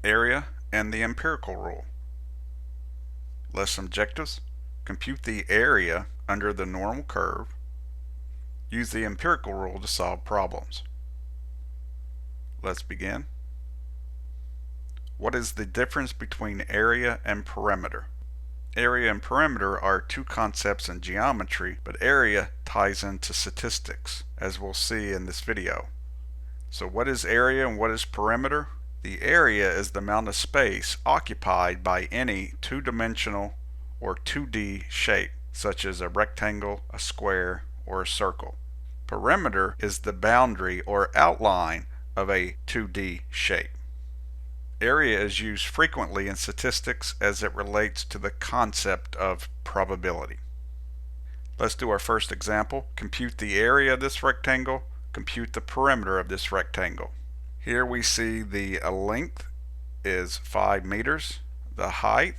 area, and the empirical rule. Lesson objectives: compute the area under the normal curve. Use the empirical rule to solve problems. Let's begin. What is the difference between area and perimeter? Area and perimeter are two concepts in geometry, but area ties into statistics, as we'll see in this video. So what is area and what is perimeter? The area is the amount of space occupied by any two-dimensional or 2D shape, such as a rectangle, a square, or a circle. Perimeter is the boundary or outline of a 2D shape. Area is used frequently in statistics as it relates to the concept of probability. Let's do our first example. Compute the area of this rectangle, compute the perimeter of this rectangle. Here we see the length is 5 meters, the height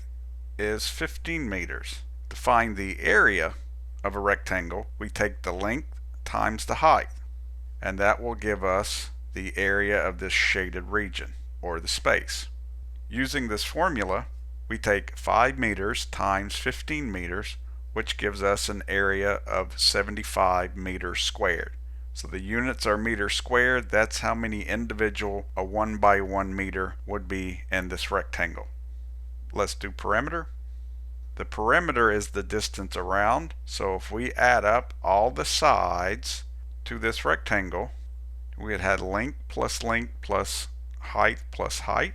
is 15 meters. To find the area of a rectangle, we take the length times the height, and that will give us the area of this shaded region, or the space. Using this formula, we take 5 meters times 15 meters, which gives us an area of 75 meters squared. So the units are meters squared. That's how many individual 1 by 1 meter would be in this rectangle. Let's do perimeter. The perimeter is the distance around. So if we add up all the sides to this rectangle, we had length plus height,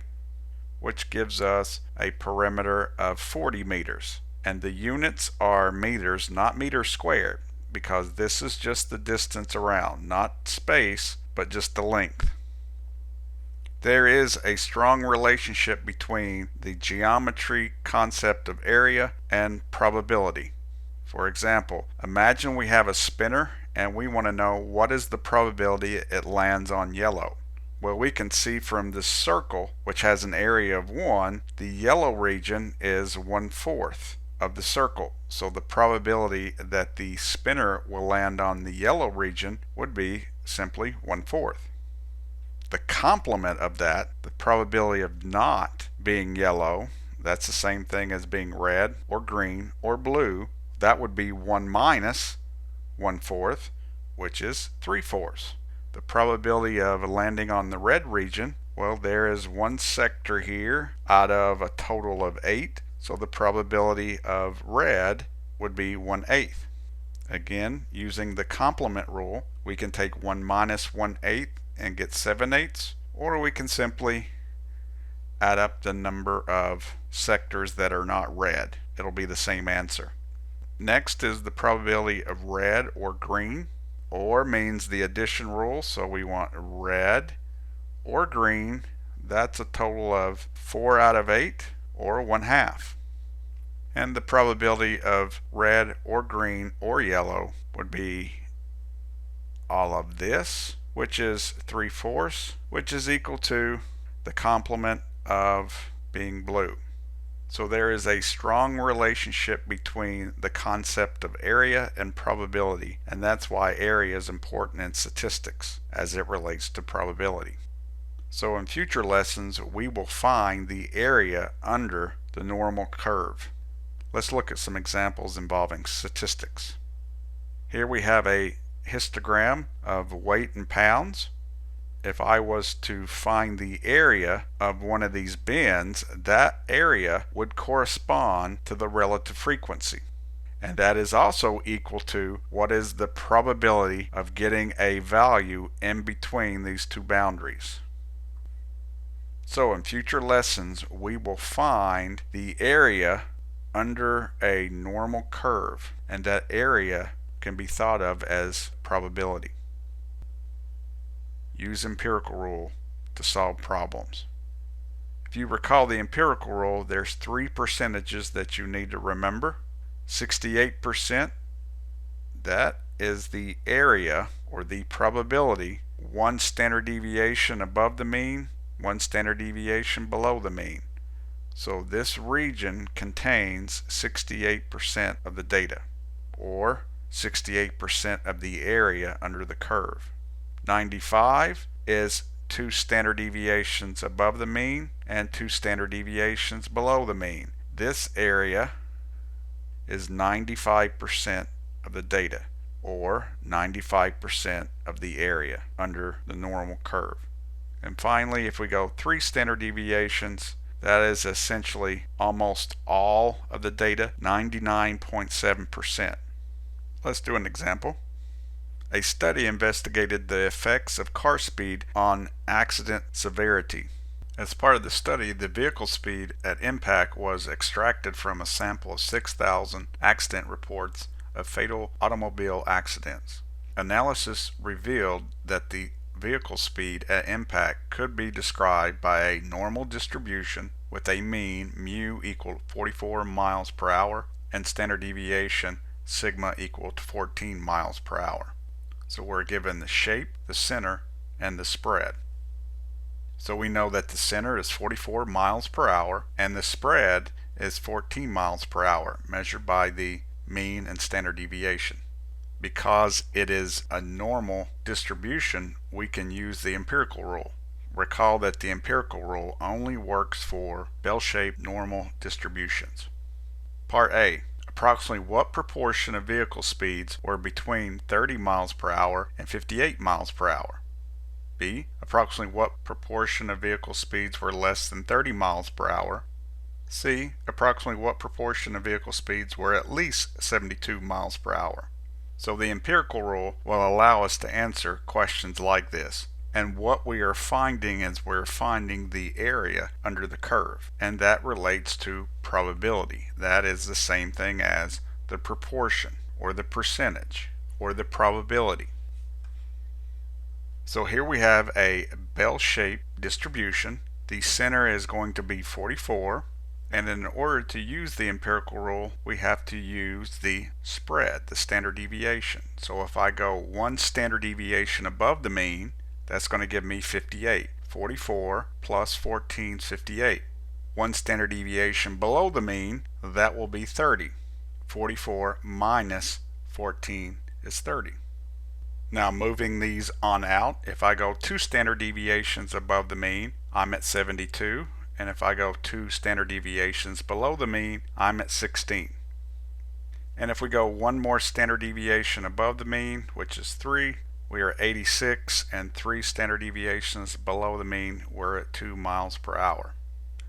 which gives us a perimeter of 40 meters. And the units are meters, not meters squared, because this is just the distance around, not space, but just the length. There is a strong relationship between the geometry concept of area and probability. For example, imagine we have a spinner and we want to know what is the probability it lands on yellow. Well, we can see from this circle, which has an area of 1, the yellow region is 1/4 of the circle. So the probability that the spinner will land on the yellow region would be simply 1/4. The complement of that, the probability of not being yellow, that's the same thing as being red or green or blue, that would be 1 minus 1/4, which is 3/4. The probability of landing on the red region, well, there is one sector here out of a total of 8, so the probability of red would be 1/8. Again, using the complement rule, we can take 1 minus 1/8 and get 7/8, or we can simply add up the number of sectors that are not red. It'll be the same answer. Next is the probability of red or green. Or means the addition rule, so we want red or green. That's a total of 4 out of 8, or 1/2. And the probability of red or green or yellow would be all of this, which is 3/4, which is equal to the complement of being blue. So there is a strong relationship between the concept of area and probability, and that's why area is important in statistics as it relates to probability. So in future lessons, we will find the area under the normal curve. Let's look at some examples involving statistics. Here we have a histogram of weight in pounds. If I was to find the area of one of these bins, that area would correspond to the relative frequency. And that is also equal to what is the probability of getting a value in between these two boundaries. So in future lessons, we will find the area under a normal curve, and that area can be thought of as probability. Use empirical rule to solve problems. If you recall the empirical rule, there's 3 percentages that you need to remember. 68%, that is the area or the probability, 1 standard deviation above the mean, 1 standard deviation below the mean. So this region contains 68% of the data, or 68% of the area under the curve. 95 is 2 standard deviations above the mean and 2 standard deviations below the mean. This area is 95% of the data, or 95% of the area under the normal curve. And finally, if we go 3 standard deviations, that is essentially almost all of the data, 99.7%. Let's do an example. A study investigated the effects of car speed on accident severity. As part of the study, the vehicle speed at impact was extracted from a sample of 6,000 accident reports of fatal automobile accidents. Analysis revealed that the vehicle speed at impact could be described by a normal distribution with a mean mu equal to 44 miles per hour and standard deviation sigma equal to 14 miles per hour. So we're given the shape, the center, and the spread. So we know that the center is 44 miles per hour and the spread is 14 miles per hour measured by the mean and standard deviation. Because it is a normal distribution, we can use the empirical rule. Recall that the empirical rule only works for bell-shaped normal distributions. Part A. Approximately what proportion of vehicle speeds were between 30 miles per hour and 58 miles per hour? B. Approximately what proportion of vehicle speeds were less than 30 miles per hour? C. Approximately what proportion of vehicle speeds were at least 72 miles per hour? So the empirical rule will allow us to answer questions like this. And what we are finding is we're finding the area under the curve, and that relates to probability. That is the same thing as the proportion or the percentage or the probability. So here we have a bell-shaped distribution. The center is going to be 44, and in order to use the empirical rule we have to use the spread, the standard deviation. So if I go 1 standard deviation above the mean, that's going to give me 58. 44 plus 14 is 58. 1 standard deviation below the mean, that will be 30. 44 minus 14 is 30. Now moving these on out, if I go 2 standard deviations above the mean, I'm at 72. And if I go 2 standard deviations below the mean, I'm at 16. And if we go 1 more standard deviation above the mean, which is 3, we are 86, and 3 standard deviations below the mean, we're at 2 miles per hour.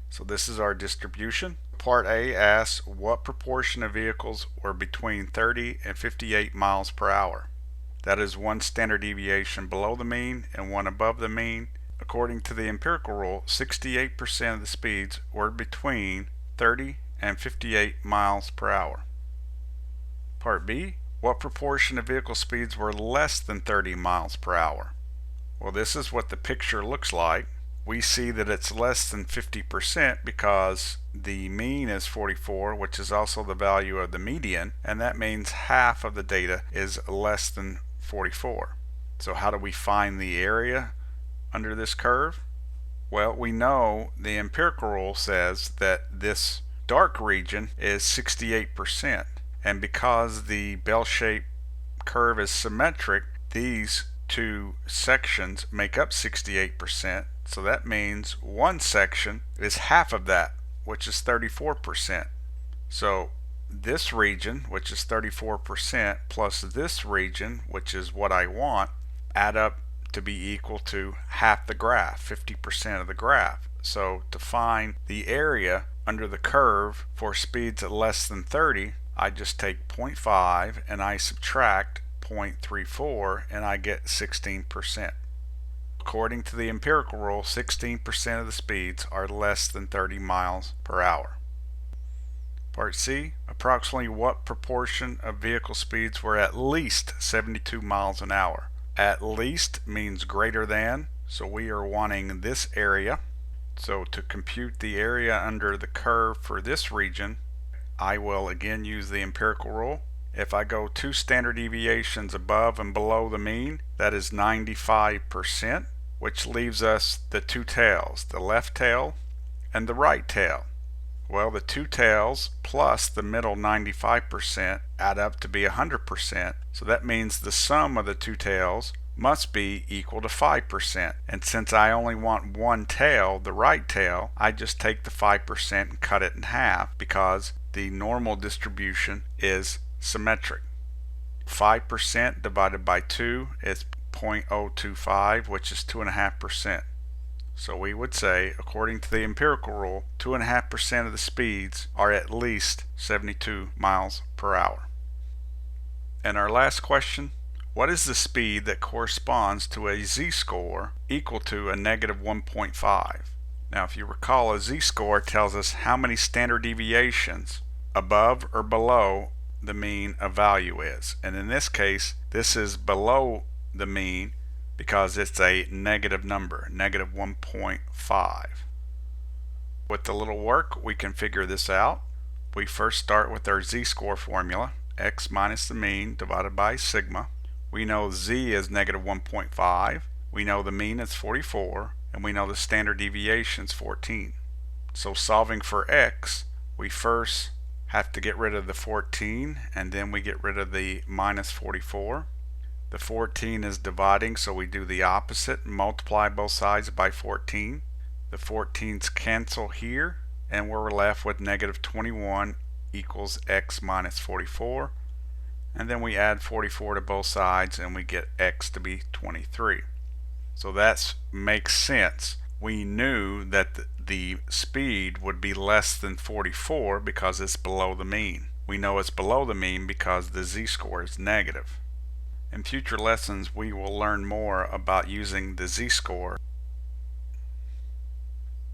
So this is our distribution. Part A asks what proportion of vehicles were between 30 and 58 miles per hour. That is 1 standard deviation below the mean and 1 above the mean. According to the empirical rule, 68% of the speeds were between 30 and 58 miles per hour. Part B, what proportion of vehicle speeds were less than 30 miles per hour? Well, this is what the picture looks like. We see that it's less than 50% because the mean is 44, which is also the value of the median, and that means half of the data is less than 44. So how do we find the area under this curve? Well, we know the empirical rule says that this dark region is 68%, and because the bell-shaped curve is symmetric, these 2 sections make up 68%, so that means 1 section is half of that, which is 34%. So this region, which is 34%, plus this region, which is what I want, add up to be equal to half the graph, 50% of the graph. So to find the area under the curve for speeds at less than 30, I just take 0.5 and I subtract 0.34 and I get 16%. According to the empirical rule, 16% of the speeds are less than 30 miles per hour. Part C, approximately what proportion of vehicle speeds were at least 72 miles an hour? At least means greater than, so we are wanting this area. So to compute the area under the curve for this region, I will again use the empirical rule. If I go 2 standard deviations above and below the mean, that is 95%, which leaves us the 2 tails, the left tail and the right tail. Well, the 2 tails plus the middle 95% add up to be 100%, so that means the sum of the 2 tails must be equal to 5%. And since I only want one tail, the right tail, I just take the 5% and cut it in half because the normal distribution is symmetric. 5% divided by 2 is 0.025, which is 2.5%. So we would say, according to the empirical rule, 2.5% of the speeds are at least 72 miles per hour. And our last question, what is the speed that corresponds to a z-score equal to a negative 1.5? Now if you recall, a z-score tells us how many standard deviations above or below the mean a value is. And in this case, this is below the mean because it's a negative number, negative 1.5. With a little work, we can figure this out. We first start with our z-score formula, x minus the mean divided by sigma. We know z is negative 1.5, we know the mean is 44, and we know the standard deviation is 14. So solving for x, we first have to get rid of the 14, and then we get rid of the minus 44. The 14 is dividing, so we do the opposite and multiply both sides by 14. The 14s cancel here, and we're left with negative 21 equals x minus 44. And then we add 44 to both sides, and we get x to be 23. So that makes sense. We knew that the speed would be less than 44 because it's below the mean. We know it's below the mean because the z-score is negative. In future lessons, we will learn more about using the z-score.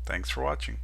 Thanks for watching.